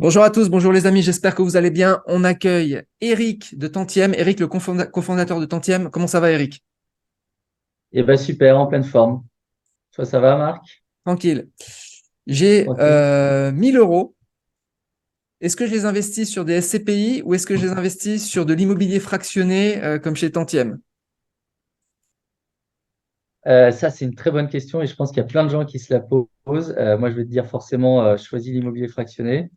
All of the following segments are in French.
Bonjour à tous, bonjour les amis, j'espère que vous allez bien. On accueille Eric de Tantième, Eric le cofondateur de Tantième. Comment ça va Eric? Eh ben super, en pleine forme. Toi, ça va, Marc? Tranquille. J'ai Tranquille. 1000 euros. Est-ce que je les investis sur des SCPI ou est-ce que je les investis sur de l'immobilier fractionné comme chez Tantième? Ça, c'est une très bonne question et je pense qu'il y a plein de gens qui se la posent. Moi, je vais te dire forcément, choisis l'immobilier fractionné.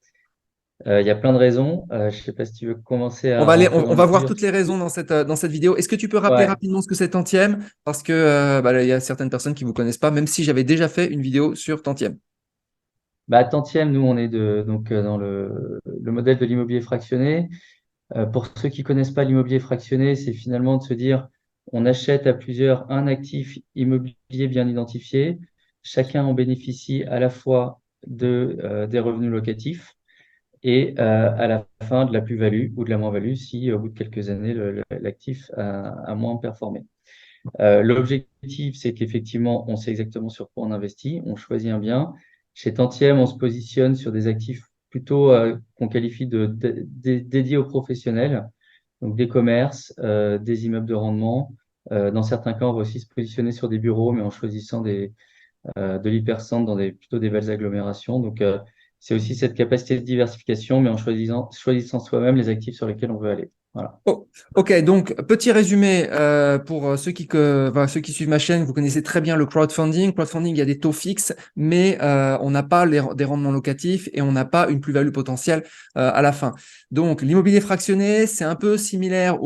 Il y a plein de raisons. Je ne sais pas si tu veux commencer On à va aller, rentrer dans on le va voir dur. toutes les raisons dans cette vidéo. Est-ce que tu peux rappeler Ouais. rapidement ce que c'est Tantième? Parce que là, il y a certaines personnes qui ne vous connaissent pas, même si j'avais déjà fait une vidéo sur Tantième. Bah, Tantième, nous, on est dans le modèle de l'immobilier fractionné. Pour ceux qui connaissent pas l'immobilier fractionné, c'est finalement de se dire, on achète à plusieurs un actif immobilier bien identifié. Chacun en bénéficie à la fois des revenus locatifs et à la fin de la plus-value ou de la moins-value si au bout de quelques années, l'actif a moins performé. L'objectif, c'est qu'effectivement, on sait exactement sur quoi on investit, on choisit un bien. Chez Tantième, on se positionne sur des actifs plutôt qu'on qualifie dédiés aux professionnels, donc des commerces, des immeubles de rendement. Dans certains cas, on va aussi se positionner sur des bureaux, mais en choisissant de l'hypercentre dans plutôt des belles agglomérations. Donc, c'est aussi cette capacité de diversification, mais en choisissant soi-même les actifs sur lesquels on veut aller. Voilà. Oh, ok, donc petit résumé pour ceux qui suivent ma chaîne, vous connaissez très bien le crowdfunding. Crowdfunding, il y a des taux fixes, mais on n'a pas des rendements locatifs et on n'a pas une plus-value potentielle à la fin. Donc l'immobilier fractionné, c'est un peu similaire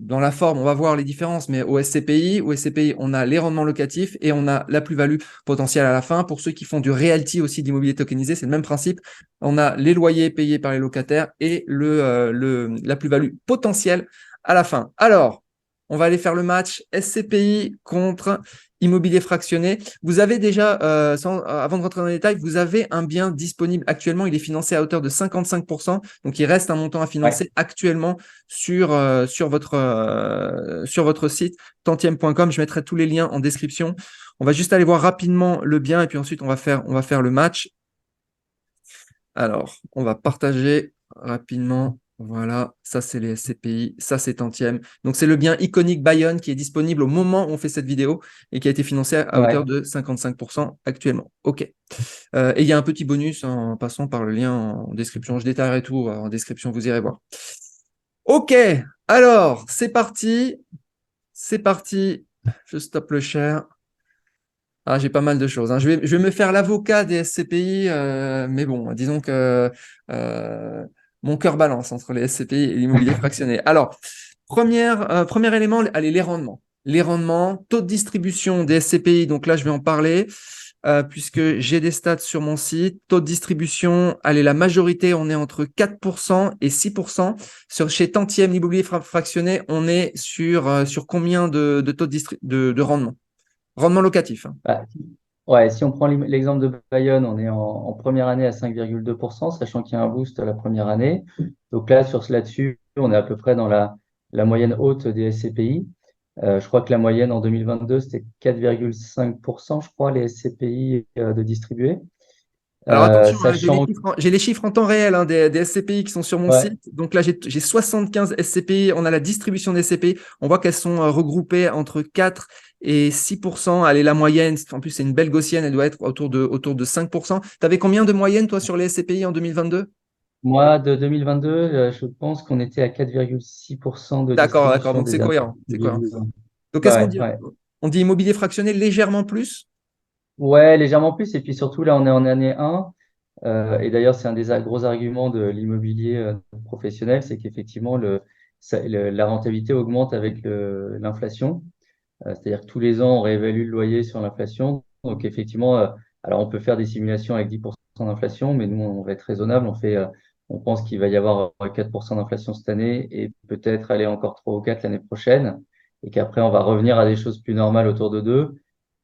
dans la forme, on va voir les différences, mais au SCPI. Au SCPI, on a les rendements locatifs et on a la plus-value potentielle à la fin. Pour ceux qui font du realty aussi, de l'immobilier tokenisé, c'est le même principe. On a les loyers payés par les locataires et la plus-value potentielle à la fin. Alors, on va aller faire le match SCPI contre immobilier fractionné. Vous avez déjà, avant de rentrer dans les détails, vous avez un bien disponible actuellement. Il est financé à hauteur de 55%. Donc, il reste un montant à Ouais. financer actuellement sur votre site tantième.com. Je mettrai tous les liens en description. On va juste aller voir rapidement le bien et puis ensuite, on va faire le match. Alors, on va partager rapidement. Voilà, ça c'est les SCPI, ça c'est Tantième. Donc c'est le bien iconique Bayonne qui est disponible au moment où on fait cette vidéo et qui a été financé à Ouais. hauteur de 55% actuellement. OK. Et il y a un petit bonus en passant par le lien en description. Je détaillerai tout en description, vous irez voir. OK, alors c'est parti. C'est parti. Je stoppe le share. Ah, j'ai pas mal de choses, hein. Je vais me faire l'avocat des SCPI, mais bon, disons que euh, mon cœur balance entre les SCPI et l'immobilier fractionné. Alors, premier élément, allez, les rendements. Les rendements, taux de distribution des SCPI, donc là, je vais en parler, puisque j'ai des stats sur mon site. Taux de distribution, allez, la majorité, on est entre 4% et 6%. Chez Tantième, l'immobilier fractionné, on est sur combien de taux de rendement? Rendement locatif, hein. Bah, ouais, si on prend l'exemple de Bayonne, on est en première année à 5,2%, sachant qu'il y a un boost la première année. Donc là-dessus, on est à peu près dans la moyenne haute des SCPI. Je crois que la moyenne en 2022, c'était 4,5%, je crois, les SCPI de distribués. Alors attention, hein, Sachant, j'ai les chiffres en temps réel, hein, des SCPI qui sont sur mon ouais, site. Donc là, j'ai 75 SCPI. On a la distribution des SCPI. On voit qu'elles sont regroupées entre 4 et 6%. Allez, la moyenne, en plus, c'est une belle gaussienne, elle doit être autour de 5%. Tu avais combien de moyenne, toi, sur les SCPI en 2022? moi, de 2022, je pense qu'on était à 4,6% de D'accord, d'accord. distribution Donc des c'est derniers. cohérent. C'est cohérent. Donc qu'est-ce qu'on Ouais, dit? ouais. On dit immobilier fractionné légèrement plus? Ouais, légèrement plus. Et puis surtout, là, on est en année 1. Et d'ailleurs, c'est un des gros arguments de l'immobilier professionnel, c'est qu'effectivement, la rentabilité augmente avec l'inflation. C'est-à-dire que tous les ans, on réévalue le loyer sur l'inflation. Donc, effectivement, alors on peut faire des simulations avec 10% d'inflation, mais nous, on va être raisonnable. On pense qu'il va y avoir 4% d'inflation cette année et peut-être aller encore 3 ou 4 l'année prochaine. Et qu'après, on va revenir à des choses plus normales autour de 2.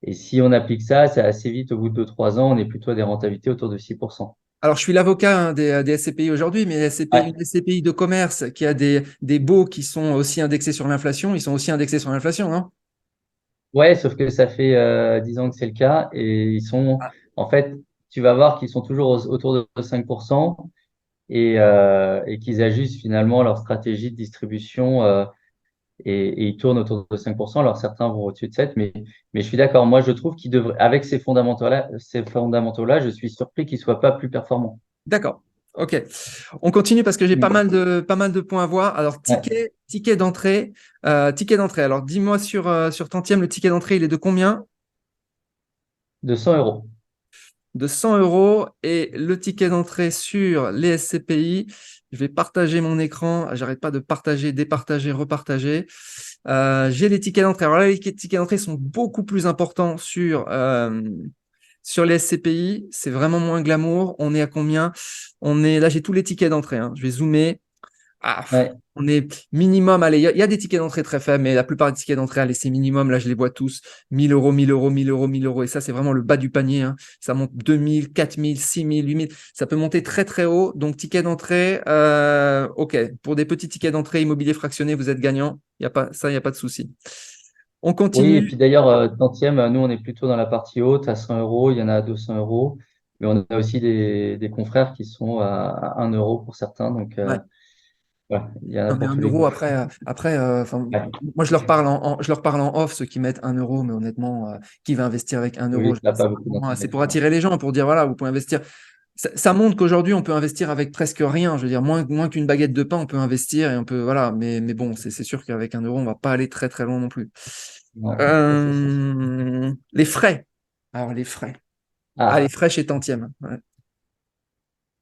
Et si on applique ça, c'est assez vite, au bout de 2 3 ans, on est plutôt à des rentabilités autour de 6%. Alors, je suis l'avocat, hein, des SCPI aujourd'hui, mais Ouais, une SCPI de commerce qui a des baux qui sont aussi indexés sur l'inflation, ils sont aussi indexés sur l'inflation, non? ouais, sauf que ça fait 10 ans que c'est le cas et en fait, tu vas voir qu'ils sont toujours autour de 5%. et qu'ils ajustent finalement leur stratégie de distribution et ils tournent autour de 5%. Alors certains vont au-dessus de 7, mais je suis d'accord. Moi, je trouve qu'ils devraient, avec ces fondamentaux-là, je suis surpris qu'ils ne soient pas plus performants. D'accord. Ok. On continue parce que j'ai Mm. pas mal de points à voir. Alors, Ouais, ticket d'entrée. Ticket d'entrée. Alors, dis-moi sur Tantième, le ticket d'entrée, il est de combien? de 100 euros. De 100 euros. Et le ticket d'entrée sur les SCPI, je vais partager mon écran. J'arrête pas de partager, départager, repartager. J'ai les tickets d'entrée. Alors là, les tickets d'entrée sont beaucoup plus importants sur les SCPI. C'est vraiment moins glamour. On est à combien? Là, j'ai tous les tickets d'entrée, hein. Je vais zoomer. Ah, Ouais. on est minimum, allez, il y a des tickets d'entrée très faibles, mais la plupart des tickets d'entrée, allez, c'est minimum, là, je les vois tous, 1000 euros, 1000 euros, 1000 euros, 1000 euros, et ça, c'est vraiment le bas du panier, hein. Ça monte 2000, 4000, 6000, 8000, ça peut monter très, très haut. Donc, ticket d'entrée, OK, pour des petits tickets d'entrée immobilier fractionné, vous êtes gagnant, il n'y a pas de souci. On Oui, et continue. puis d'ailleurs, tantième, nous, on est plutôt dans la partie haute, à 100 euros, il y en a à 200 euros, mais on a aussi des confrères qui sont à 1 euro pour certains, donc Ouais. voilà, il y en a Non, mais pour un tous les euro goûts. après, enfin, Ouais. moi je leur parle en off, ceux qui mettent un euro, mais honnêtement, qui va investir avec un euro? Oui, ça n'a pas beaucoup C'est d'intérêt. pour Ouais. attirer les gens, pour dire voilà, vous pouvez investir. Ça montre qu'aujourd'hui, on peut investir avec presque rien. Je veux dire, moins qu'une baguette de pain, on peut investir et on peut, voilà. Mais bon, c'est sûr qu'avec un euro, on va pas aller très très loin non plus. Ouais, ça, c'est sûr. Les frais. Alors, les frais. Ah, les Ah, frais chez Tantième. Ouais.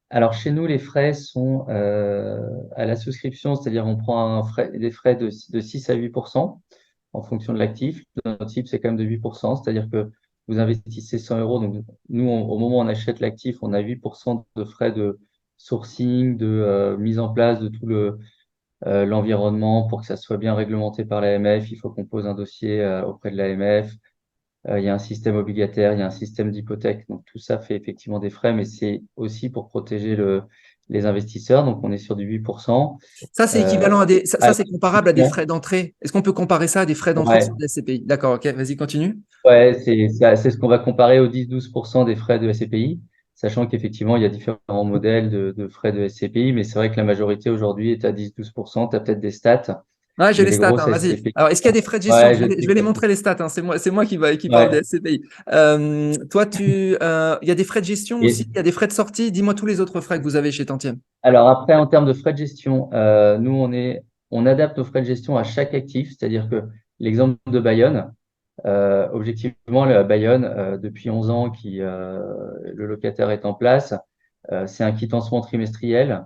alors chez nous, les frais sont à la souscription, c'est-à-dire on prend des frais de 6 à 8% en fonction de l'actif. Notre type, c'est quand même de 8%, c'est-à-dire que vous investissez 100 euros. Donc, nous, au moment où on achète l'actif, on a 8% de frais de sourcing, de mise en place de tout l'environnement pour que ça soit bien réglementé par l'AMF. Il faut qu'on pose un dossier auprès de l'AMF. Il y a un système obligataire, il y a un système d'hypothèque. Donc, tout ça fait effectivement des frais, mais c'est aussi pour protéger les investisseurs. Donc, on est sur du 8%. Ça, c'est Euh, équivalent à à la c'est comparable à des souscription, frais d'entrée. Est-ce qu'on peut comparer ça à des frais d'entrée sur ouais, des SCPI? D'accord, ok, vas-y, continue. ouais, c'est ce qu'on va comparer aux 10-12% des frais de SCPI, sachant qu'effectivement, il y a différents modèles de frais de SCPI, mais c'est vrai que la majorité aujourd'hui est à 10-12%. Tu as peut-être des stats, Ah, j'ai mais les les stats, grosses hein, vas-y. SCPI. Alors, est-ce qu'il y a des frais de gestion? Ouais, je Je sais vais les que. montrer les stats, hein. C'est moi qui parle des Ouais. SCPI. Toi, il y a des frais de gestion aussi, Et il y a des frais de sortie. Dis-moi tous les autres frais que vous avez chez Tantième. alors après, en termes de frais de gestion, nous, on adapte nos frais de gestion à chaque actif, c'est-à-dire que l'exemple de Bayonne, objectivement, le Bayonne, depuis 11 ans, le locataire est en place, c'est un quittancement trimestriel.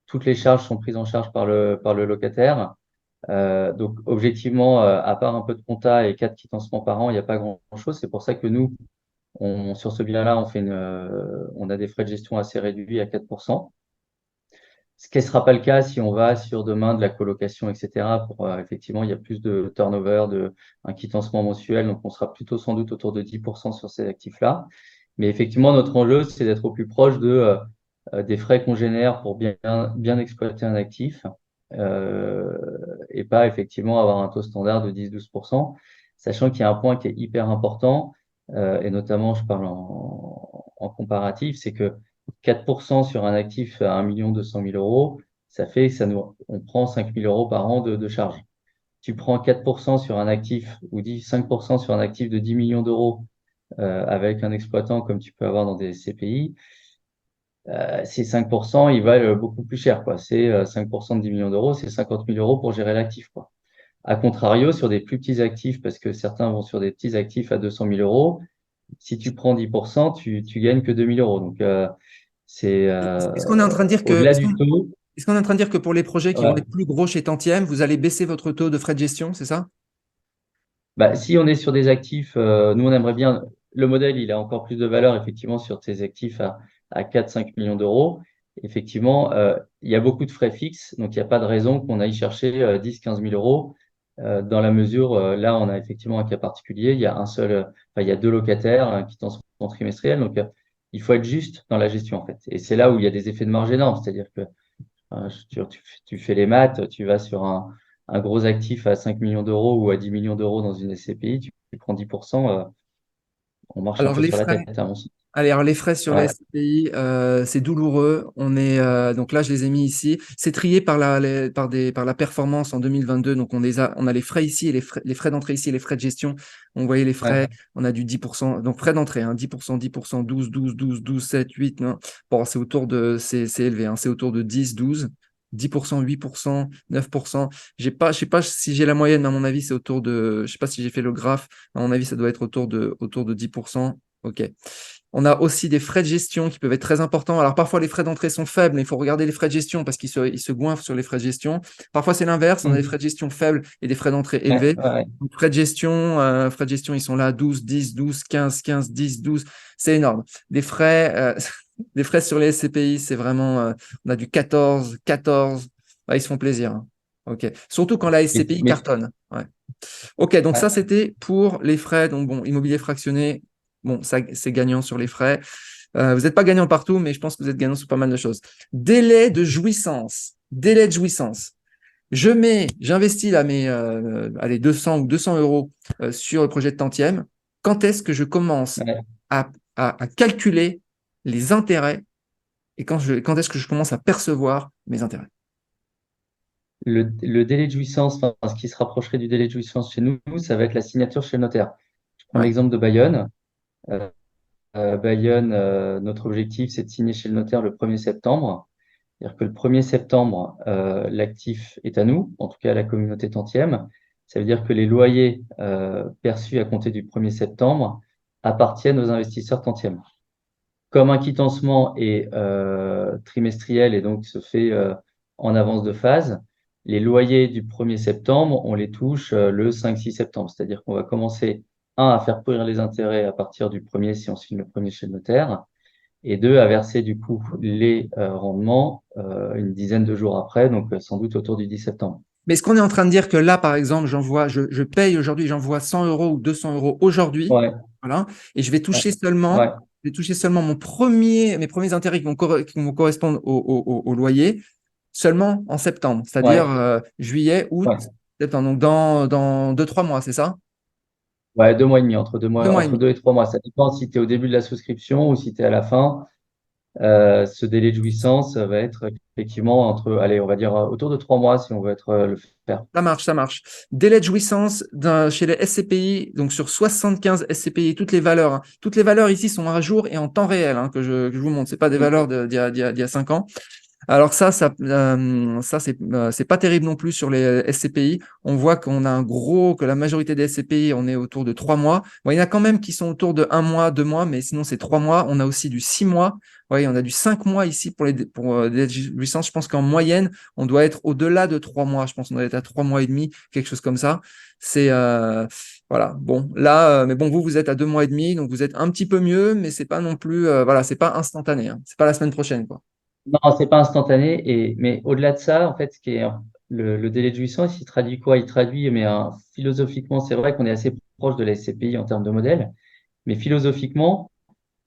Toutes les charges sont prises en charge par le locataire. Donc, objectivement, à part un peu de compta et 4 quittances par an, il n'y a pas grand-chose. C'est pour ça que nous, sur ce bien-là, on a des frais de gestion assez réduits à 4%. Ce qui ne sera pas le cas si on va sur demain de la colocation, etc. Effectivement, il y a plus de turnover, un quittancement mensuel, donc on sera plutôt sans doute autour de 10% sur ces actifs-là. Mais effectivement, notre enjeu, c'est d'être au plus proche des frais qu'on génère pour bien exploiter un actif euh, et pas effectivement avoir un taux standard de 10-12%, sachant qu'il y a un point qui est hyper important, et notamment je parle en comparatif, c'est que 4% sur un actif à 1 200 000 euros, ça fait que on prend 5 000 euros par an de charges. Tu prends 4% sur un actif ou 5% sur un actif de 10 millions d'euros avec un exploitant comme tu peux avoir dans des CPI, ces 5%, ils valent beaucoup plus cher, quoi. C'est 5% de 10 millions d'euros, c'est 50 000 euros pour gérer l'actif, quoi. A contrario, sur des plus petits actifs, parce que certains vont sur des petits actifs à 200 000 euros, si tu prends 10%, tu gagnes que 2 000 euros. Donc, c'est Est-ce qu'on est en train de dire que, au-delà du taux. est-ce qu'on est en train de dire que pour les projets qui vont Ouais. être plus gros chez Tantième, vous allez baisser votre taux de frais de gestion, c'est ça? Bah, si on est sur des actifs, nous, on aimerait bien. Le modèle, il a encore plus de valeur, effectivement, sur ces actifs à 4-5 millions d'euros. Effectivement, il y a beaucoup de frais fixes, donc il n'y a pas de raison qu'on aille chercher 10-15 000 euros. Dans la mesure, là, on a effectivement un cas particulier. Enfin, il y a deux locataires qui sont en trimestriel, donc il faut être juste dans la gestion, en fait. Et c'est là où il y a des effets de marge énormes, c'est-à-dire que tu fais les maths, tu vas sur un gros actif à 5 millions d'euros ou à 10 millions d'euros dans une SCPI, tu prends 10%, On marche un Alors peu les sur la frais. tête, à mon sens. Allez, alors les frais sur les Ouais, SCPI, c'est douloureux. On est donc là, je les ai mis ici. C'est trié par la performance en 2022. Donc on a les frais ici et les frais d'entrée ici et les frais de gestion. On voyait les frais. ouais, On a du 10%. Donc frais d'entrée, hein, 10%, 10%, 12, 12, 12, 12, 7, 8. Non. Bon, c'est élevé. Hein, c'est autour de 10, 12. 10%, 8%, 9%. Je sais pas si j'ai la moyenne, mais à mon avis, c'est autour de, je sais pas si j'ai fait le graphe. À mon avis, ça doit être autour de 10%. OK. On a aussi des frais de gestion qui peuvent être très importants. Alors parfois les frais d'entrée sont faibles, mais il faut regarder les frais de gestion parce ils se goinfrent sur les frais de gestion. Parfois c'est l'inverse, on a des frais de gestion faibles et des frais d'entrée ouais, élevés. ouais. Donc, frais de gestion, ils sont là 12, 10, 12, 15, 15, 10, 12. C'est énorme. Des frais, des frais sur les SCPI, c'est vraiment, on a du 14, 14. Ouais, ils se font plaisir. Hein. OK. Surtout quand la SCPI Mais, cartonne. Ouais. OK, donc ça, ouais, c'était pour les frais. Donc, bon, immobilier fractionné, bon, ça, c'est gagnant sur les frais. Vous n'êtes pas gagnant partout, mais je pense que vous êtes gagnant sur pas mal de choses. Délai de jouissance. Délai de jouissance. J'investis là mes allez, 200 ou 200 euros sur le projet de tantième. Quand est-ce que je commence ouais. à calculer les intérêts et quand est-ce que je commence à percevoir mes intérêts? Le délai de jouissance, enfin, ce qui se rapprocherait du délai de jouissance chez nous, ça va être la signature chez le notaire. Je prends Ouais, l'exemple de Bayonne. Euh, Bayonne, notre objectif, c'est de signer chez le notaire le 1er septembre. C'est-à-dire que le 1er septembre, l'actif est à nous, en tout cas à la communauté tantième. Ça veut dire que les loyers perçus à compter du 1er septembre appartiennent aux investisseurs tantièmes. Comme un quittancement est trimestriel et donc se fait en avance de phase, les loyers du 1er septembre, on les touche le 5-6 septembre. C'est-à-dire qu'on va commencer, un, à faire pourrir les intérêts à partir du 1er si on signe le 1er chez le notaire, et deux, à verser du coup les rendements une dizaine de jours après, donc sans doute autour du 10 septembre. mais est-ce qu'on est en train de dire que là, par exemple, je paye aujourd'hui, j'envoie 100 euros ou 200 euros aujourd'hui, Ouais, voilà, et ouais, ouais, je vais toucher seulement mes premiers intérêts qui vont correspondre au loyer seulement en septembre, c'est-à-dire ouais, juillet, août, ouais. septembre, donc dans 2, 3 mois, c'est ça? Ouais, 2 mois et demi, Deux mois et entre demi. 2 et 3 mois. Ça dépend si tu es au début de la souscription ou si tu es à la fin. Ce délai de jouissance va être effectivement entre, allez, on va dire autour de 3 mois si on veut être le faire. Ça marche, ça marche. Délai de jouissance chez les SCPI, donc sur 75 SCPI, toutes les valeurs ici sont à jour et en temps réel que je vous montre. C'est pas des Mm. valeurs d'il y a 5 ans. Alors ça c'est pas terrible non plus sur les SCPI. On voit que la majorité des SCPI, on est autour de 3 mois. Bon, il y en a quand même qui sont autour de 1 mois, 2 mois, mais sinon c'est 3 mois. On a aussi du 6 mois. Ouais, on a du 5 mois ici pour des licences. Je pense qu'en moyenne, on doit être au-delà de 3 mois. Je pense qu'on doit être à 3 mois et demi, quelque chose comme ça. C'est voilà. Bon, là, mais bon, vous êtes à 2 mois et demi, donc vous êtes un petit peu mieux, mais c'est pas non plus, voilà, c'est pas instantané. Hein. C'est pas la semaine prochaine, quoi. Non, c'est pas instantané. Mais au-delà de ça, en fait, ce qui est le délai de jouissance, il traduit quoi? Il traduit, mais philosophiquement, c'est vrai qu'on est assez proche de la SCPI en termes de modèle. Mais philosophiquement,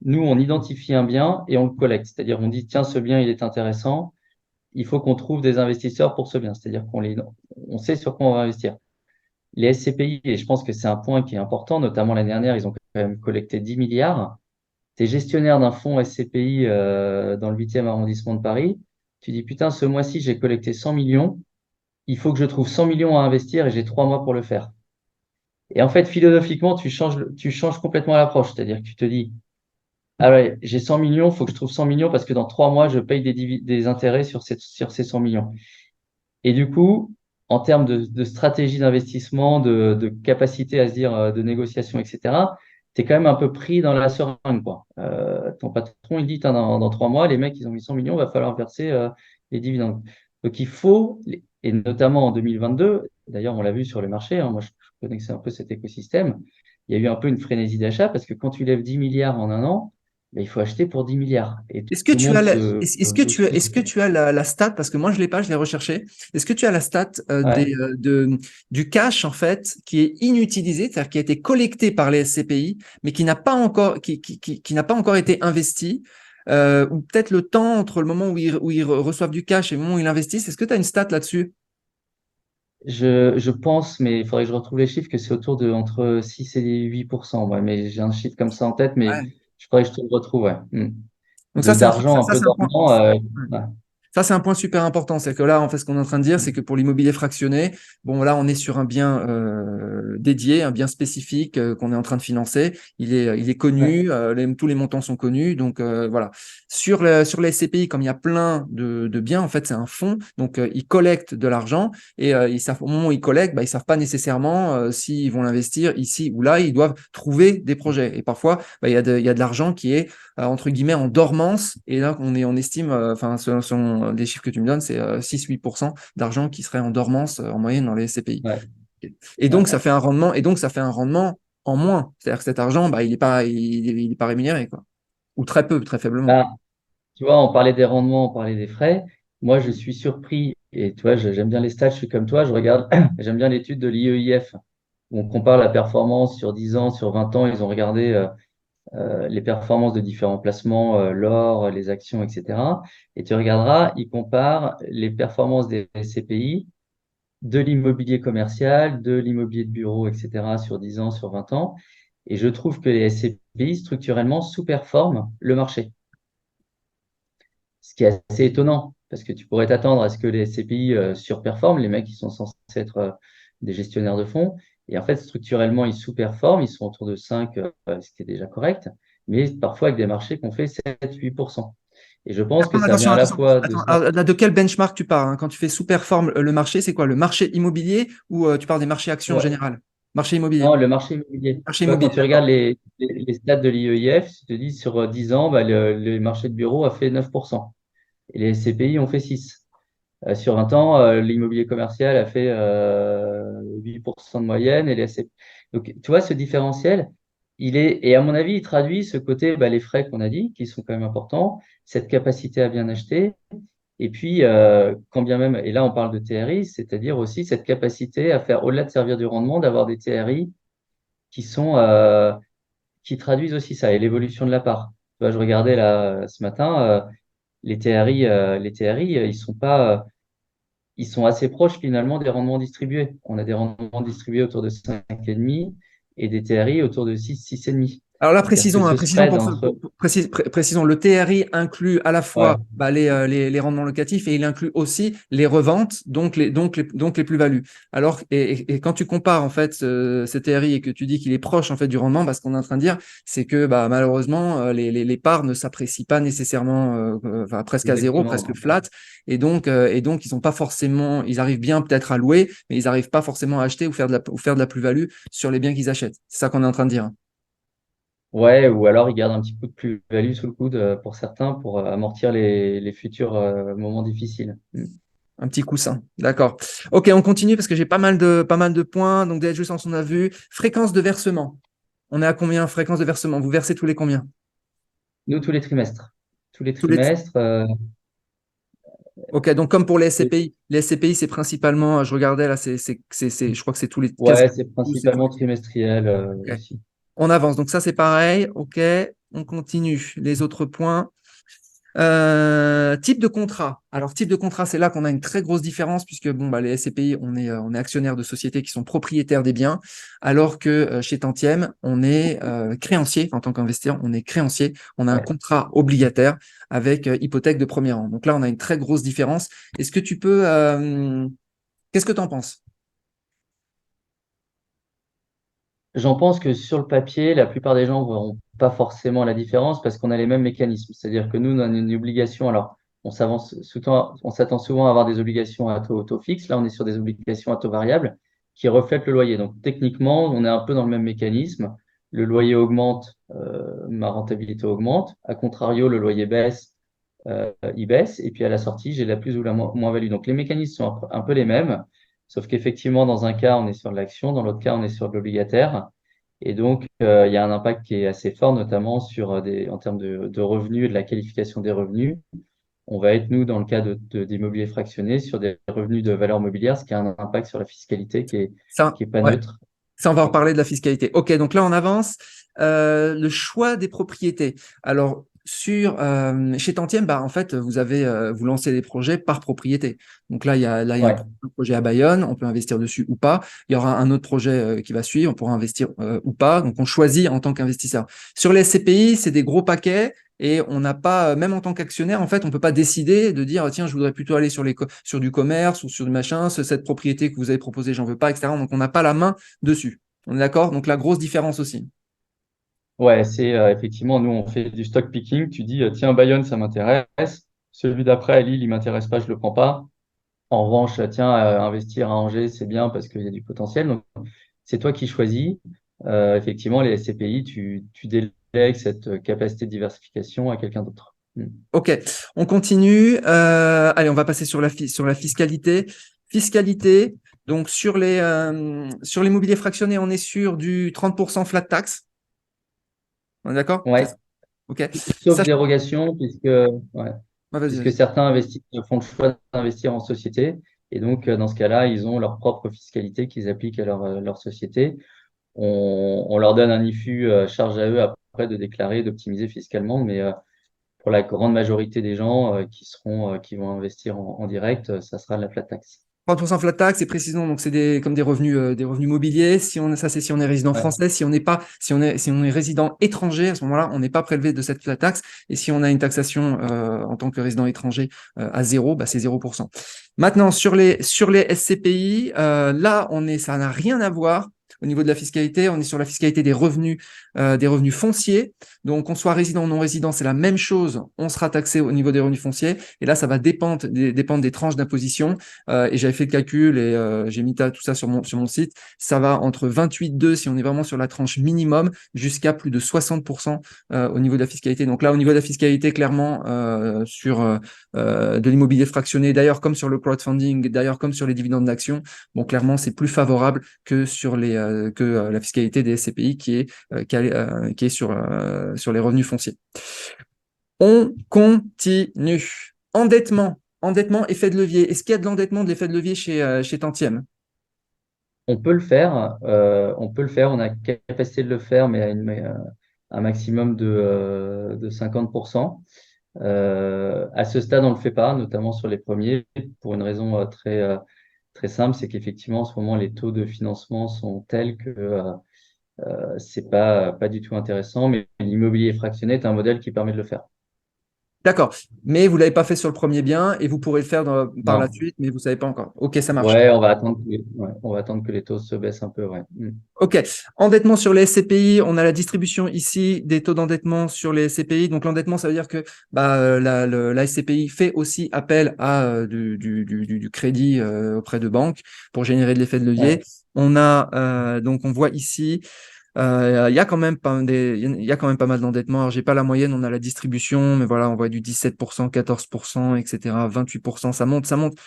nous, on identifie un bien et on le collecte. C'est-à-dire, on dit, tiens, ce bien, il est intéressant. Il faut qu'on trouve des investisseurs pour ce bien. C'est-à-dire on sait sur quoi on va investir. Les SCPI, et je pense que c'est un point qui est important, notamment l'année dernière, ils ont quand même collecté 10 milliards. Tu es gestionnaire d'un fonds SCPI dans le 8e arrondissement de Paris. Tu dis, putain, ce mois-ci, j'ai collecté 100 millions. Il faut que je trouve 100 millions à investir et j'ai 3 mois pour le faire. Et en fait, philosophiquement, tu changes complètement l'approche. C'est-à-dire que tu te dis, ah ouais, j'ai 100 millions, il faut que je trouve 100 millions parce que dans 3 mois, je paye des intérêts sur ces 100 millions. Et du coup, en termes de stratégie d'investissement, de capacité à se dire, de négociation, etc., tu es quand même un peu pris dans la seringue, quoi. Ton patron, il dit, Tain, dans 3 mois, les mecs, ils ont mis 100 millions, il va falloir verser les dividendes. Donc, il faut, et notamment en 2022, d'ailleurs, on l'a vu sur les marchés, hein, moi, je connaissais un peu cet écosystème, il y a eu un peu une frénésie d'achat parce que quand tu lèves 10 milliards en un an, ben, il faut acheter pour 10 milliards. Et Est-ce que tout le tu monde as se bouscule. est-ce que tu as la stat, parce que moi je l'ai pas, je l'ai recherché. Est-ce que tu as la stat Ouais. du cash en fait qui est inutilisé, c'est-à-dire qui a été collecté par les SCPI, mais qui n'a pas encore qui n'a pas encore été investi, ou peut-être le temps entre le moment où ils reçoivent du cash et le moment où ils investissent. Est-ce que tu as une stat là-dessus? Je pense, mais il faudrait que je retrouve les chiffres, que c'est autour de entre 6 et 8%. Ouais, mais j'ai un chiffre comme ça en tête, mais Ouais. je faudrait que je te le retrouve. Ouais. Donc ça, D'argent un peu c'est un point. dormant. Ouais. Ouais. Ça, c'est un point super important. C'est que là, en fait, ce qu'on est en train de dire, c'est que pour l'immobilier fractionné, bon, là, on est sur un bien dédié, un bien spécifique qu'on est en train de financer. Il est Ouais. connu, tous les montants sont connus. Donc, voilà. Sur les SCPI, comme il y a plein de biens, en fait, c'est un fonds. Donc, ils collectent de l'argent et ils savent, au moment où ils collectent, bah, ils savent pas nécessairement s'ils vont l'investir ici ou là. Ils doivent trouver des projets. Et parfois, bah, il y a de l'argent qui est entre guillemets en dormance. Et là, on estime, enfin, selon les chiffres que tu me donnes, c'est 6-8% d'argent qui serait en dormance en moyenne dans les SCPI. Ouais. Et Ouais. donc, ça fait un rendement, et donc ça fait un rendement en moins. C'est-à-dire que cet argent, bah, il est pas rémunéré, quoi. Ou très peu, très faiblement. Bah, tu vois, on parlait des rendements, on parlait des frais. Moi, je suis surpris, et tu vois, j'aime bien les stats, je suis comme toi, je regarde, j'aime bien l'étude de l'IEIF, où on compare la performance sur 10 ans, sur 20 ans. Ils ont regardé les performances de différents placements, l'or, les actions, etc. Et tu regarderas, ils comparent les performances des SCPI, de l'immobilier commercial, de l'immobilier de bureau, etc., sur 10 ans, sur 20 ans. Et je trouve que les SCPI, structurellement, sous-performent le marché. Ce qui est assez étonnant, parce que tu pourrais t'attendre à ce que les SCPI surperforment, les mecs qui sont censés être des gestionnaires de fonds. Et en fait, structurellement, ils sous-performent, ils sont autour de 5, ce qui est déjà correct, mais parfois avec des marchés qui ont fait 7-8%. Et je pense que Attends, ça vient à la attention. fois de Attends, ça. alors, là, de quel benchmark tu parles, hein? Quand tu fais sous-performe le marché, c'est quoi? Le marché immobilier ou tu parles des marchés actions en Ouais, général? Marché immobilier. non, le marché immobilier. Marché Tu vois, quand immobilier, tu regardes d'accord. les stats de l'IEIF, tu te dis sur 10 ans, bah, le marché de bureau a fait 9%. Et les SCPI ont fait 6. Sur 20 ans, l'immobilier commercial a fait 8% de moyenne et les SCPI. Donc, tu vois, ce différentiel, et à mon avis, il traduit ce côté, bah, les frais qu'on a dit, qui sont quand même importants, cette capacité à bien acheter, et puis, quand bien même, et là on parle de TRI, c'est-à-dire aussi cette capacité à faire, au-delà de servir du rendement, d'avoir des TRI qui sont, qui traduisent aussi ça, et l'évolution de la part. Tu vois, je regardais là ce matin, les TRI, ils sont assez proches finalement des rendements distribués. On a des rendements distribués autour de 5,5 et des TRI autour de 6, 6,5. Alors là, C'est-à-dire que précisons, hein, ce précisons, spread entre, précisons, le TRI inclut à la ouais, fois bah, les rendements locatifs et il inclut aussi les reventes, donc les plus-values. Alors, et quand tu compares en fait ces TRI et que tu dis qu'il est proche en fait du rendement, bah, ce qu'on est en train de dire, c'est que bah, malheureusement, les parts ne s'apprécient pas nécessairement enfin, presque à zéro, presque exactement. flat, et donc ils ont pas forcément, ils arrivent bien peut-être à louer, mais ils n'arrivent pas forcément à acheter ou faire de la plus-value sur les biens qu'ils achètent. C'est ça qu'on est en train de dire, hein. Ouais, ou alors ils gardent un petit coup de plus-value sous le coude pour certains pour amortir les futurs moments difficiles. Un petit coussin. D'accord. Ok, on continue parce que j'ai pas mal de points. Donc, déjà, juste on a vu. Fréquence de versement. On est à combien? Fréquence de versement. Vous versez tous les combien? Nous, tous les trimestres. Tous les Tous les. trimestres, Ok, donc comme pour les les- SCPI. Les SCPI, c'est principalement, je regardais là, je crois que c'est tous les, ouais, quasiment c'est tous, c'est tous principalement les. trimestriel Ok. aussi. On avance. Donc ça, c'est pareil. Ok, on continue. Les autres points. Type de contrat. Alors, type de contrat, c'est là qu'on a une très grosse différence puisque bon, bah, les SCPI, on est actionnaire de sociétés qui sont propriétaires des biens, alors que chez Tantième, on est créancier en tant qu'investisseur, on est créancier, on a un Ouais. contrat obligataire avec hypothèque de premier rang. Donc là, on a une très grosse différence. Est-ce que tu peux, qu'est-ce que tu en penses? J'en pense que sur le papier, la plupart des gens ne verront pas forcément la différence parce qu'on a les mêmes mécanismes. C'est-à-dire que nous, on a une obligation. Alors, on s'attend souvent à avoir des obligations à taux fixe. Là, on est sur des obligations à taux variable qui reflètent le loyer. Donc, techniquement, on est un peu dans le même mécanisme. Le loyer augmente, ma rentabilité augmente. A contrario, le loyer baisse, il baisse. Et puis, à la sortie, j'ai la plus ou la moins-value. Donc, les mécanismes sont un peu les mêmes. Sauf qu'effectivement, dans un cas, on est sur de l'action, dans l'autre cas, on est sur de l'obligataire. Et donc, il y a un impact qui est assez fort, notamment sur en termes de revenus et de la qualification des revenus. On va être, nous, dans le cas d'immobilier fractionné, sur des revenus de valeur mobilière, ce qui a un impact sur la fiscalité Ça, qui est pas ouais. neutre. Ça, on va reparler de la fiscalité. Ok, donc là, on avance. Le choix des propriétés. Alors, chez Tantième, bah, en fait, vous lancez les projets par propriété. Donc là, il y a un Ouais. projet à Bayonne, on peut investir dessus ou pas. Il y aura un autre projet qui va suivre, on pourra investir ou pas. Donc on choisit en tant qu'investisseur. Sur les SCPI, c'est des gros paquets. Et on n'a pas, même en tant qu'actionnaire, en fait, on peut pas décider de dire, tiens, je voudrais plutôt aller sur du commerce ou sur du machin, cette propriété que vous avez proposée, j'en veux pas, etc. Donc, on n'a pas la main dessus. On est d'accord? Donc, la grosse différence aussi. Ouais, c'est effectivement, nous, on fait du stock picking. Tu dis, tiens, Bayonne, ça m'intéresse. Celui d'après, à Lille, il m'intéresse pas, je le prends pas. En revanche, tiens, investir à Angers, c'est bien parce qu'il y a du potentiel. Donc, c'est toi qui choisis. Effectivement, les SCPI, tu délègues cette capacité de diversification à quelqu'un d'autre. Mm. OK, on continue. Allez, on va passer sur la fiscalité. Fiscalité, donc sur l'immobilier fractionné, on est sur du 30% flat tax. On est d'accord? C'est Ouais, ça. OK. sauf Ça, dérogation, ouais, vas-y, puisque vas-y. certains font le choix d'investir en société. Et donc, dans ce cas-là, ils ont leur propre fiscalité qu'ils appliquent à leur société. On leur donne un IFU charge à eux après de déclarer, d'optimiser fiscalement, mais pour la grande majorité des gens qui vont investir en direct, ça sera de la flat tax. 30% flat tax, et précisément, donc c'est comme des revenus mobiliers. Ça, c'est si on est résident Ouais, français. Si on n'est pas, si on est résident étranger, à ce moment-là, on n'est pas prélevé de cette flat tax. Et si on a une taxation en tant que résident étranger à zéro, bah, c'est 0%. Maintenant, sur les SCPI, là, ça n'a rien à voir. Au niveau de la fiscalité, on est sur la fiscalité des revenus fonciers. Donc, qu'on soit résident ou non résident, c'est la même chose. On sera taxé au niveau des revenus fonciers. Et là, ça va dépendre des tranches d'imposition. Et j'avais fait le calcul et j'ai mis tout ça sur mon site. Ça va entre 28,2 si on est vraiment sur la tranche minimum jusqu'à plus de 60% au niveau de la fiscalité. Donc là, au niveau de la fiscalité, clairement, sur de l'immobilier fractionné, d'ailleurs comme sur le crowdfunding, d'ailleurs comme sur les dividendes d'actions, bon, clairement, c'est plus favorable que sur la fiscalité des SCPI qui est sur les revenus fonciers. On continue. Endettement, effet de levier. Est-ce qu'il y a de l'endettement, de l'effet de levier chez Tantième? on peut le faire. On peut le faire. On a capacité de le faire, mais un maximum de 50%. À ce stade, on ne le fait pas, notamment sur les premiers, pour une raison très simple, c'est qu'effectivement, en ce moment, les taux de financement sont tels que c'est pas du tout intéressant, mais l'immobilier fractionné est un modèle qui permet de le faire. D'accord. Mais vous ne l'avez pas fait sur le premier bien et vous pourrez le faire par la Non. suite, mais vous ne savez pas encore. OK, ça marche. Ouais, on va attendre que les taux se baissent un peu, ouais. Mm. OK. Endettement sur les SCPI, on a la distribution ici des taux d'endettement sur les SCPI. Donc l'endettement, ça veut dire que la SCPI fait aussi appel à du crédit auprès de banques pour générer de l'effet de Ouais. levier. Donc on voit ici, il y a quand même il y a quand même pas mal d'endettement. Alors j'ai pas la moyenne, on a la distribution, mais voilà, on voit du 17%, 14%, etc., 28%. Ça monte,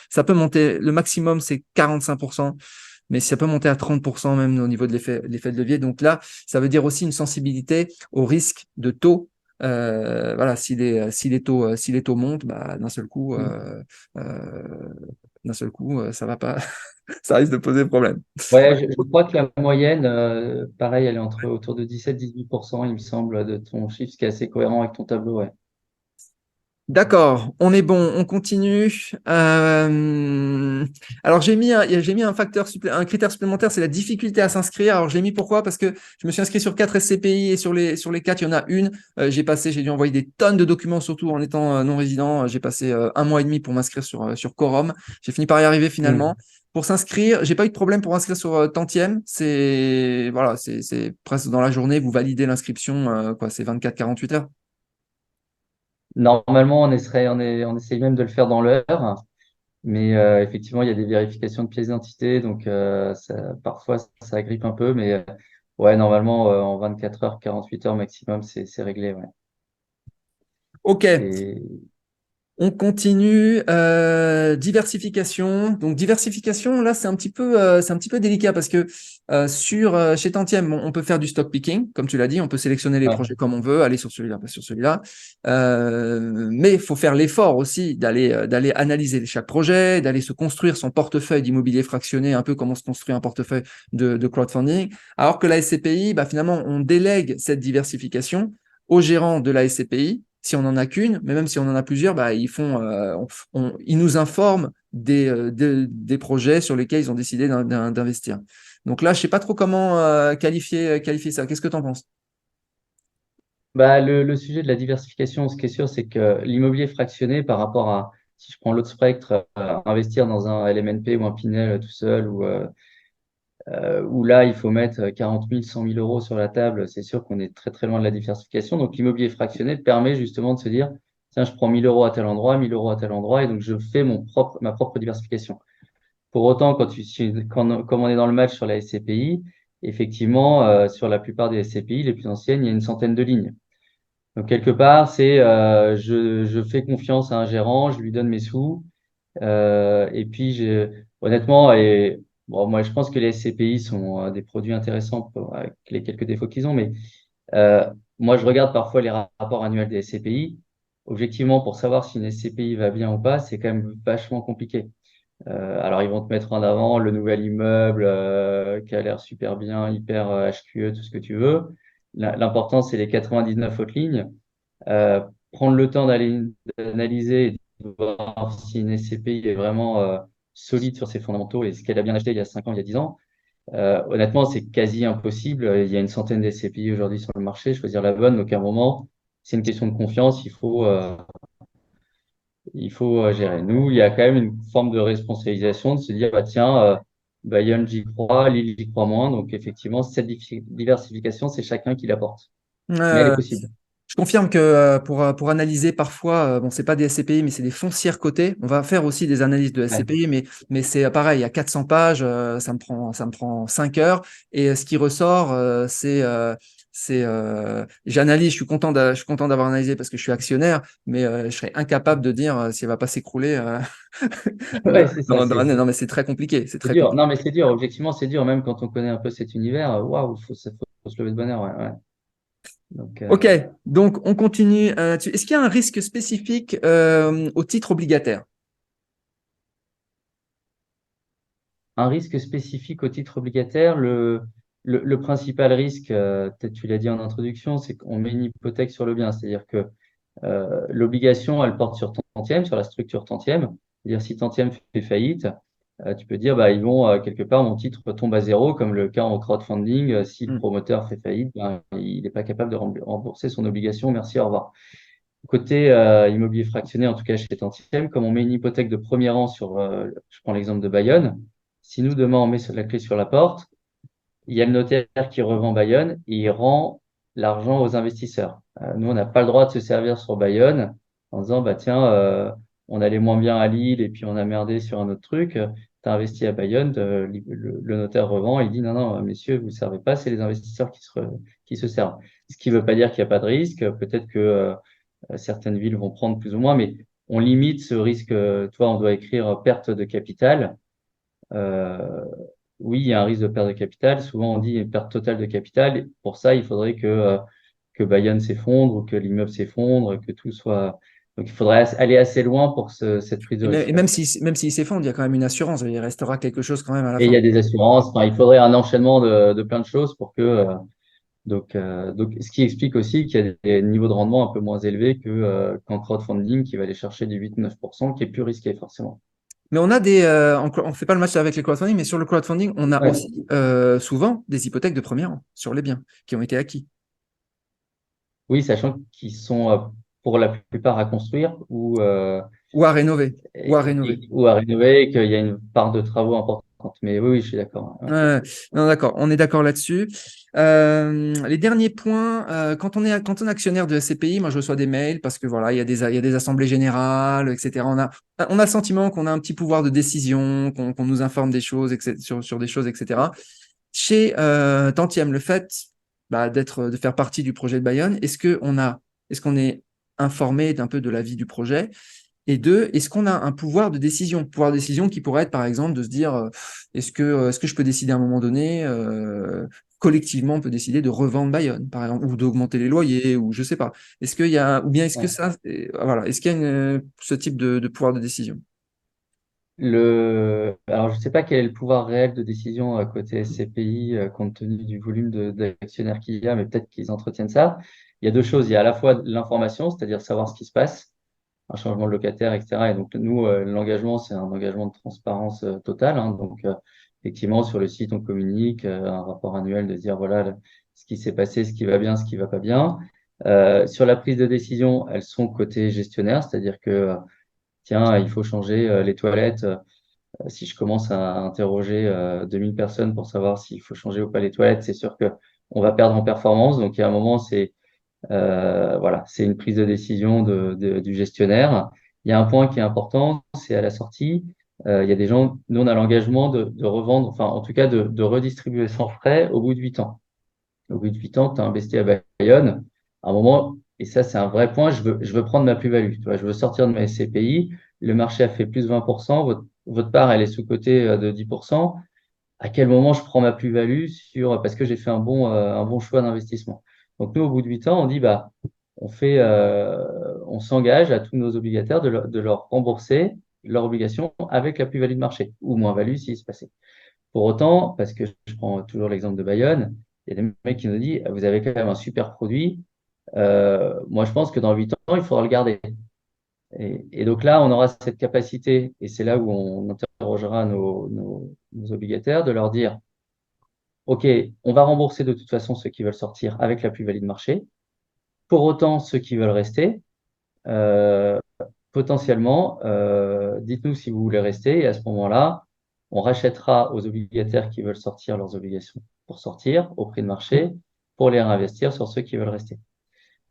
ça peut monter. Le maximum, c'est 45%. Mais ça peut monter à 30% même au niveau de l'effet de levier. Donc là, ça veut dire aussi une sensibilité au risque de taux. Voilà, si les taux montent, bah, Mm. d'un seul coup, ça va pas, ça risque de poser problème. Ouais, je crois que la moyenne, pareil, elle est autour de 17-18%, il me semble, de ton chiffre, ce qui est assez cohérent avec ton tableau, ouais. D'accord, on est bon, on continue. Alors j'ai mis un critère supplémentaire, c'est la difficulté à s'inscrire. Alors je l'ai mis pourquoi? Parce que je me suis inscrit sur 4 SCPI et sur les 4, il y en a une. J'ai dû envoyer des tonnes de documents, surtout en étant non résident. J'ai passé un mois et demi pour m'inscrire sur Quorum. J'ai fini par y arriver finalement. Mm. Pour s'inscrire, j'ai pas eu de problème pour inscrire sur Tantième. C'est presque dans la journée, vous validez l'inscription, quoi, c'est 24-48 heures. Normalement, on essaye même de le faire dans l'heure, mais effectivement, il y a des vérifications de pièces d'identité, donc parfois ça agrippe un peu, mais ouais, normalement, en 24 heures, 48 heures maximum, c'est réglé, ouais. Ok. Et On continue. Diversification. Donc diversification, là, c'est un petit peu délicat parce que chez Tantième, bon, on peut faire du stock picking, comme tu l'as dit, on peut sélectionner les ouais. projets comme on veut, aller sur celui-là, pas sur celui-là. Mais il faut faire l'effort aussi d'aller analyser chaque projet, d'aller se construire son portefeuille d'immobilier fractionné, un peu comme on se construit un portefeuille de crowdfunding. Alors que la SCPI, bah, finalement, on délègue cette diversification au gérant de la SCPI. si on n'en a qu'une, mais même si on en a plusieurs, bah, ils nous informent des projets sur lesquels ils ont décidé d'investir. Donc là, je sais pas trop comment qualifier ça. Qu'est-ce que tu en penses? Bah, le sujet de la diversification, ce qui est sûr, c'est que l'immobilier fractionné par rapport à, si je prends l'autre spectre, investir dans un LMNP ou un Pinel tout seul, où là, il faut mettre 40 000, 100 000 euros sur la table, c'est sûr qu'on est très très loin de la diversification. Donc l'immobilier fractionné permet justement de se dire, tiens, je prends 1 000 euros à tel endroit, 1 000 euros à tel endroit, et donc je fais ma propre diversification. Pour autant, comme on est dans le match sur la SCPI, effectivement, sur la plupart des SCPI, les plus anciennes, il y a une centaine de lignes. Donc quelque part, c'est je fais confiance à un gérant, je lui donne mes sous, et puis honnêtement, et bon, moi je pense que les SCPI sont des produits intéressants avec les quelques défauts qu'ils ont, mais euh, moi je regarde parfois les rapports annuels des SCPI. Objectivement, pour savoir si une SCPI va bien ou pas, c'est quand même vachement compliqué. Alors ils vont te mettre en avant le nouvel immeuble qui a l'air super bien, hyper HQE, tout ce que tu veux. L'important, c'est les 99 autres lignes. Euh, Prendre le temps d'analyser et de voir si une SCPI est vraiment solide sur ses fondamentaux et ce qu'elle a bien acheté il y a 5 ans, il y a 10 ans. Honnêtement, c'est quasi impossible. Il y a une centaine de SCPI aujourd'hui sur le marché, choisir la bonne. Donc, à un moment, c'est une question de confiance. Il faut gérer. Nous, il y a quand même une forme de responsabilisation de se dire, bah, tiens, Bayonne, j'y crois, Lille, j'y crois moins. Donc, effectivement, cette diversification, c'est chacun qui l'apporte. Mais elle est Euh, possible. je confirme que pour analyser parfois, bon, c'est pas des SCPI, mais c'est des foncières cotées. On va faire aussi des analyses de Ouais. SCPI, mais c'est pareil, il y a 400 pages, ça me prend 5 heures. Et ce qui ressort, j'analyse, je suis content d'avoir analysé parce que je suis actionnaire, mais je serais incapable de dire si elle va pas s'écrouler Ouais, c'est ça. dans l'année. Non, mais c'est très compliqué, c'est C'est très dur. compliqué. Non, mais c'est dur. Objectivement, c'est dur. Même quand on connaît un peu cet univers, waouh, faut se lever de bonne heure. Ouais, ouais. Donc, Ok, donc on continue. Est-ce qu'il y a un risque spécifique au titre obligataire? un risque spécifique au titre obligataire, le principal risque, peut-être tu l'as dit en introduction, c'est qu'on met une hypothèque sur le bien. C'est-à-dire que l'obligation, elle porte sur tantième, sur la structure tantième. C'est-à-dire si tantième fait faillite, tu peux dire, bah, ils vont quelque part, mon titre tombe à zéro, comme le cas en crowdfunding. Si le Hmm. promoteur fait faillite, ben, il n'est pas capable de rembourser son obligation. Merci, au revoir. Côté immobilier fractionné, en tout cas chez Tantième, comme on met une hypothèque de premier rang sur, je prends l'exemple de Bayonne, si nous demain on met la clé sur la porte, il y a le notaire qui revend Bayonne et il rend l'argent aux investisseurs. Nous, on n'a pas le droit de se servir sur Bayonne en disant, bah tiens, on allait moins bien à Lille et puis on a merdé sur un autre truc. Tu as investi à Bayonne, le notaire revend, il dit non, non, messieurs, vous ne servez pas, c'est les investisseurs qui se servent. Ce qui ne veut pas dire qu'il n'y a pas de risque. Peut-être que certaines villes vont prendre plus ou moins, mais on limite ce risque. Tu vois, on doit écrire perte de capital. Euh, oui, il y a un risque de perte de capital. Souvent, on dit perte totale de capital. Pour ça, il faudrait que Bayonne s'effondre ou que l'immeuble s'effondre, que tout soit. Donc, il faudrait aller assez loin pour cette prise de Et risque. même s'il s'effondre, il y a quand même une assurance. Il restera quelque chose quand même à la Et il fin. y a des assurances. Enfin, il faudrait un enchaînement de plein de choses pour que. Donc, ce qui explique aussi qu'il y a des niveaux de rendement un peu moins élevés qu'en crowdfunding qui va aller chercher du 8-9%, qui est plus risqué forcément. Mais on fait pas le match avec les crowdfunding, mais sur le crowdfunding, on a Ouais. aussi souvent des hypothèques de premier rang sur les biens qui ont été acquis Oui, sachant qu'ils sont pour la plupart à construire ou à rénover. Ou à rénover. ou à rénover, et qu'il y a une part de travaux importante. Mais oui, oui, je suis d'accord. Ouais. Ouais, non, d'accord, on est d'accord là-dessus. Les derniers points, quand on est actionnaire de SCPI, moi je reçois des mails parce que voilà, il y a des assemblées générales, etc. On a le sentiment qu'on a un petit pouvoir de décision, qu'on nous informe des choses, etc., sur des choses, etc. Chez Tantième, le fait de faire partie du projet de Bayonne, est-ce qu'on est informé d'un peu de la vie du projet? Et deux, est-ce qu'on a un pouvoir de décision? Pouvoir de décision qui pourrait être, par exemple, de se dire, est-ce que je peux décider à un moment donné, collectivement, on peut décider de revendre Bayonne, par exemple, ou d'augmenter les loyers, ou je sais pas. Est-ce qu'il y a, ou bien est-ce que Ouais. ça, voilà, est-ce qu'il y a ce type de pouvoir de décision? Alors, je ne sais pas quel est le pouvoir réel de décision à côté SCPI, compte tenu du volume d'actionnaires qu'il y a, mais peut-être qu'ils entretiennent ça. il y a deux choses. Il y a à la fois l'information, c'est-à-dire savoir ce qui se passe, un changement de locataire, etc. Et donc, nous, l'engagement, c'est un engagement de transparence totale, hein. Donc, effectivement, sur le site, on communique un rapport annuel de dire, voilà, ce qui s'est passé, ce qui va bien, ce qui va pas bien. Sur la prise de décision, elles sont côté gestionnaire, c'est-à-dire que, tiens, il faut changer les toilettes. Si je commence à interroger 2000 personnes pour savoir s'il faut changer ou pas les toilettes, c'est sûr que on va perdre en performance. Donc, il y a un moment, voilà, c'est une prise de décision du gestionnaire. Il y a un point qui est important, c'est à la sortie. Il y a des gens, nous, on a l'engagement de revendre, enfin, en tout cas, de redistribuer sans frais au bout de 8 ans. Au bout de 8 ans, tu as investi à Bayonne. À un moment, et ça, c'est un vrai point, je veux prendre ma plus-value. Tu vois, je veux sortir de ma SCPI. Le marché a fait plus 20%. Votre part, elle est sous-cotée de 10%. À quel moment je prends ma plus-value parce que j'ai fait un bon choix d'investissement. Donc, nous, au bout de 8 ans, on dit, bah, on s'engage à tous nos obligataires de leur rembourser leur obligation avec la plus-value de marché ou moins-value s'il se passait. Pour autant, parce que je prends toujours l'exemple de Bayonne, il y a des mecs qui nous disent, vous avez quand même un super produit. Moi, je pense que dans 8 ans, il faudra le garder. Et donc là, on aura cette capacité, et c'est là où on interrogera nos obligataires, de leur dire, OK, on va rembourser de toute façon ceux qui veulent sortir avec la plus-value de marché. Pour autant, ceux qui veulent rester, euh, potentiellement, dites-nous si vous voulez rester, et à ce moment-là, on rachètera aux obligataires qui veulent sortir leurs obligations pour sortir au prix de marché pour les réinvestir sur ceux qui veulent rester.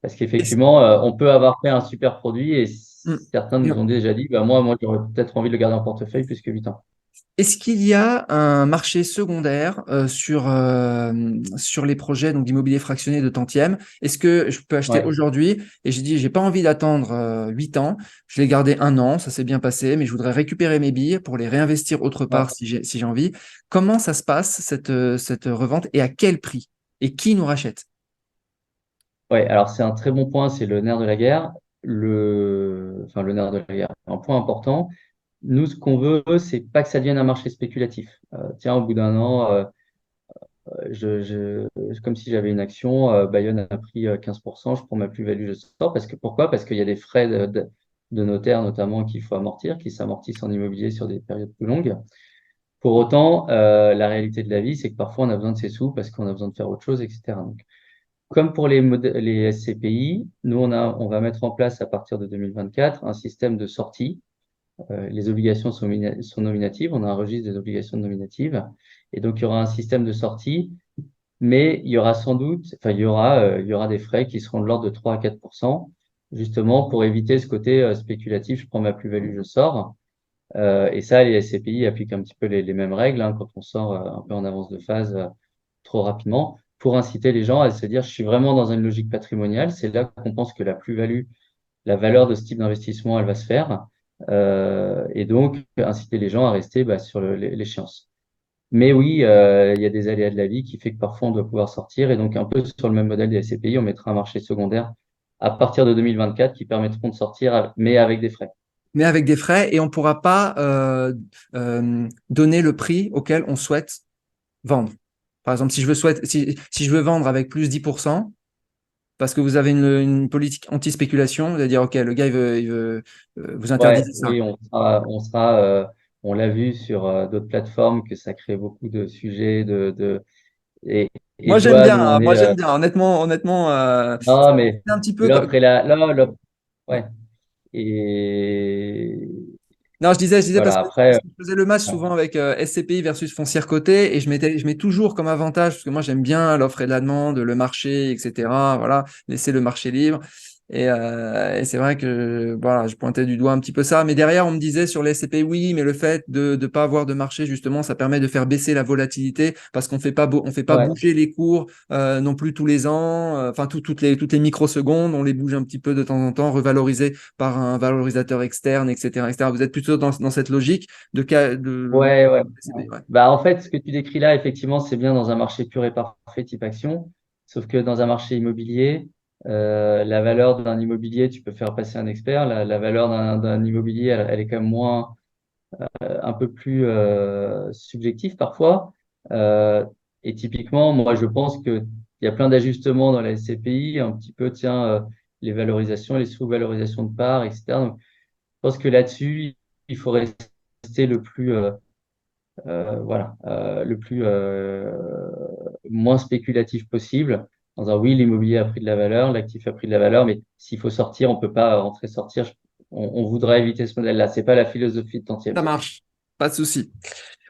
Parce Est-ce qu'effectivement, on peut avoir fait un super produit et hmm. certains nous ont déjà dit, bah, moi, j'aurais peut-être envie de le garder en portefeuille plus que 8 ans. Est-ce qu'il y a un marché secondaire sur les projets donc d'immobilier fractionné de tantième? Est-ce que je peux acheter Ouais, aujourd'hui et j'ai dit j'ai pas envie d'attendre 8 ans, je l'ai gardé un an, ça s'est bien passé, mais je voudrais récupérer mes billes pour les réinvestir autre ouais, part si j'ai envie. Comment ça se passe cette revente et à quel prix? Et qui nous rachète? ouais. Alors, c'est un très bon point, c'est le nerf de la guerre. Enfin, le nerf de la guerre, un point important. Nous, ce qu'on veut, c'est pas que ça devienne un marché spéculatif. Tiens, au bout d'un an, comme si j'avais une action, Bayonne a pris 15%, je prends ma plus-value, je sors. Pourquoi? Parce qu'il y a des frais de notaire, notamment, qu'il faut amortir, qui s'amortissent en immobilier sur des périodes plus longues. Pour autant, la réalité de la vie, c'est que parfois, on a besoin de ces sous parce qu'on a besoin de faire autre chose, etc. Donc, comme pour les SCPI, nous, on va mettre en place à partir de 2024 un système de sortie. Les obligations sont nominatives, on a un registre des obligations nominatives, et donc il y aura un système de sortie, mais il y aura sans doute, enfin il y aura des frais qui seront de l'ordre de 3 à 4 justement pour éviter ce côté spéculatif, je prends ma plus-value, je sors. Et ça, les SCPI appliquent un petit peu les mêmes règles hein, quand on sort un peu en avance de phase trop rapidement, pour inciter les gens à se dire, je suis vraiment dans une logique patrimoniale, c'est là qu'on pense que la plus-value, la valeur de ce type d'investissement, elle va se faire. Et donc, inciter les gens à rester sur l'échéance. Mais oui, il y a des aléas de la vie qui fait que parfois on doit pouvoir sortir. Et donc, un peu sur le même modèle des SCPI, on mettra un marché secondaire à partir de 2024 qui permettront de sortir, mais avec des frais. Mais avec des frais et on ne pourra pas donner le prix auquel on souhaite vendre. Par exemple, si je veux vendre avec plus 10%, parce que vous avez une politique anti-spéculation, c'est-à-dire, OK, le gars, vous Ouais, interdisez ça. oui, on l'a vu sur d'autres plateformes que ça crée beaucoup de sujets et Moi, je j'aime vois, bien, nous, hein, moi, j'aime bien. Honnêtement, non, mais c'est un petit peu. l'offre et ouais. Et Non, je disais parce voilà, que après, je faisais le match ouais, souvent avec SCPI versus foncière cotée et je mets toujours comme avantage, parce que moi j'aime bien l'offre et la demande, le marché, etc. Voilà, laisser le marché libre. Et c'est vrai que voilà, je pointais du doigt un petit peu ça. Mais derrière, on me disait sur les SCPI, oui, mais le fait de ne pas avoir de marché, justement, ça permet de faire baisser la volatilité parce on fait pas ouais, bouger les cours non plus tous les ans. Enfin, toutes les microsecondes, on les bouge un petit peu de temps en temps, revaloriser par un valorisateur externe, etc., etc. Vous êtes plutôt dans cette logique de ouais, ouais, ouais. SCPI, ouais. Bah, en fait, ce que tu décris là, effectivement, c'est bien dans un marché pur et parfait type action. Sauf que dans un marché immobilier, la valeur d'un immobilier, tu peux faire passer un expert. La valeur d'un immobilier, elle est quand même moins, un peu plus subjective parfois. Euh, et typiquement, moi, je pense que il y a plein d'ajustements dans la SCPI, un petit peu, tiens, les valorisations, les sous-valorisations de parts, etc. Donc, je pense que là-dessus, il faut rester le plus, voilà, le plus moins spéculatif possible, en disant oui, l'immobilier a pris de la valeur, l'actif a pris de la valeur, mais s'il faut sortir, on peut pas rentrer, sortir. On voudrait éviter ce modèle-là. C'est pas la philosophie de Tantième. Ça marche, pas de souci.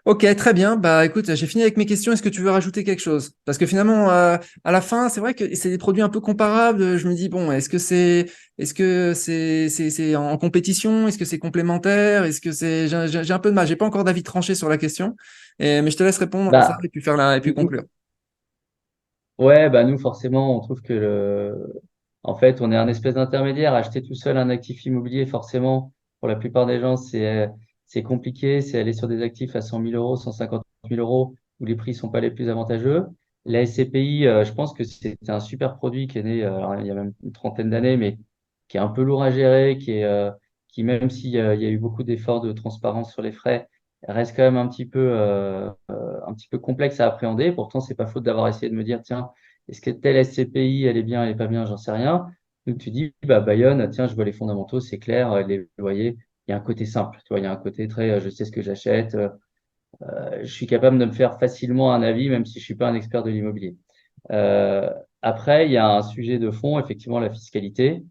Ok, très bien. Bah écoute, j'ai fini avec mes questions. Est-ce que tu veux rajouter quelque chose? Parce que finalement, à la fin, c'est vrai que c'est des produits un peu comparables. Je me dis, bon, est-ce que c'est en compétition? Est-ce que c'est complémentaire? Est-ce que c'est, j'ai un peu de mal. J'ai pas encore d'avis tranché sur la question. Mais je te laisse répondre à ça Bah, et puis et puis nous, conclure. ouais, bah nous, forcément, on trouve que en fait, on est un espèce d'intermédiaire. Acheter tout seul un actif immobilier, forcément, pour la plupart des gens, c'est compliqué. C'est aller sur des actifs à 100 000 euros, 150 000 euros, où les prix sont pas les plus avantageux. La SCPI, je pense que c'était un super produit qui est né, alors, il y a même une trentaine d'années, mais qui est un peu lourd à gérer, qui même s'il il y a eu beaucoup d'efforts de transparence sur les frais, reste quand même un petit peu complexe à appréhender. Pourtant, c'est pas faute d'avoir essayé de me dire, tiens, est-ce que telle SCPI, elle est bien, elle est pas bien, j'en sais rien. Donc tu dis, bah, Bayonne, tiens, je vois les fondamentaux, c'est clair, les loyers, il y a un côté simple, tu vois, il y a un côté très, je sais ce que j'achète, je suis capable de me faire facilement un avis, même si je suis pas un expert de l'immobilier. Euh, Après, il y a un sujet de fond, effectivement, la fiscalité.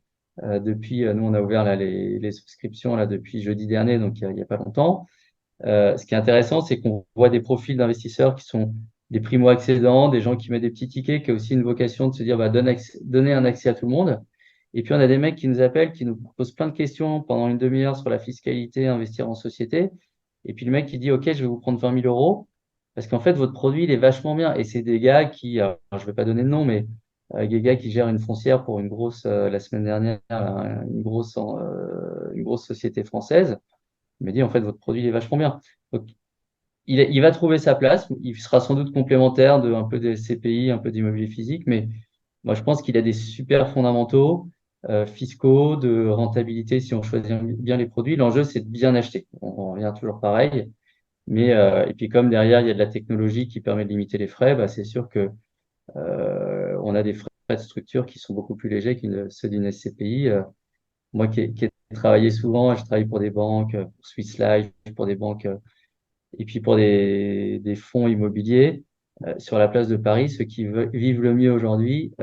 Depuis, nous, on a ouvert là, les souscriptions là, depuis jeudi dernier, donc il y a pas longtemps. Ce qui est intéressant, c'est qu'on voit des profils d'investisseurs qui sont des primo-accédants, des gens qui mettent des petits tickets, qui ont aussi une vocation de se dire, bah, donner un accès à tout le monde. Et puis, on a des mecs qui nous appellent, qui nous posent plein de questions pendant une demi-heure sur la fiscalité, investir en société. Et puis, le mec qui dit, OK, je vais vous prendre 20 000 euros, parce qu'en fait, votre produit, il est vachement bien. Et c'est des gars qui, alors, je vais pas donner de nom, mais des gars qui gèrent une foncière pour une grosse, la semaine dernière, une grosse société française. Il m'a dit, en fait, votre produit il est vachement bien. Donc, il va trouver sa place. Il sera sans doute complémentaire de un peu des CPI, un peu d'immobilier physique, mais moi, je pense qu'il a des super fondamentaux fiscaux, de rentabilité si on choisit bien les produits. L'enjeu, c'est de bien acheter. On revient toujours pareil. Mais, et puis, comme derrière, il y a de la technologie qui permet de limiter les frais, bah, c'est sûr que on a des frais de structure qui sont beaucoup plus légers que ceux d'une SCPI. Moi qui ai travaillé souvent, je travaille pour des banques, pour Swiss Life, pour des banques et puis pour des fonds immobiliers. Sur la place de Paris, ceux qui vivent le mieux aujourd'hui,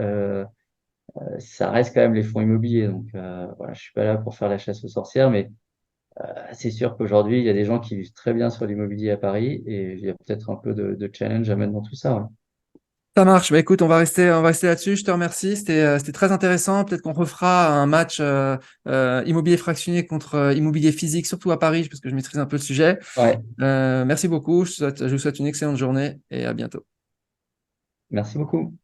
ça reste quand même les fonds immobiliers. Donc voilà, je suis pas là pour faire la chasse aux sorcières, mais c'est sûr qu'aujourd'hui, il y a des gens qui vivent très bien sur l'immobilier à Paris et il y a peut-être un peu de challenge à mettre dans tout ça. Ouais. Ça marche. Bah, écoute, on va rester là-dessus. Je te remercie. C'était très intéressant. Peut-être qu'on refera un match immobilier fractionné contre immobilier physique, surtout à Paris, parce que je maîtrise un peu le sujet. Ouais, Merci beaucoup. Je vous souhaite une excellente journée et à bientôt. merci beaucoup.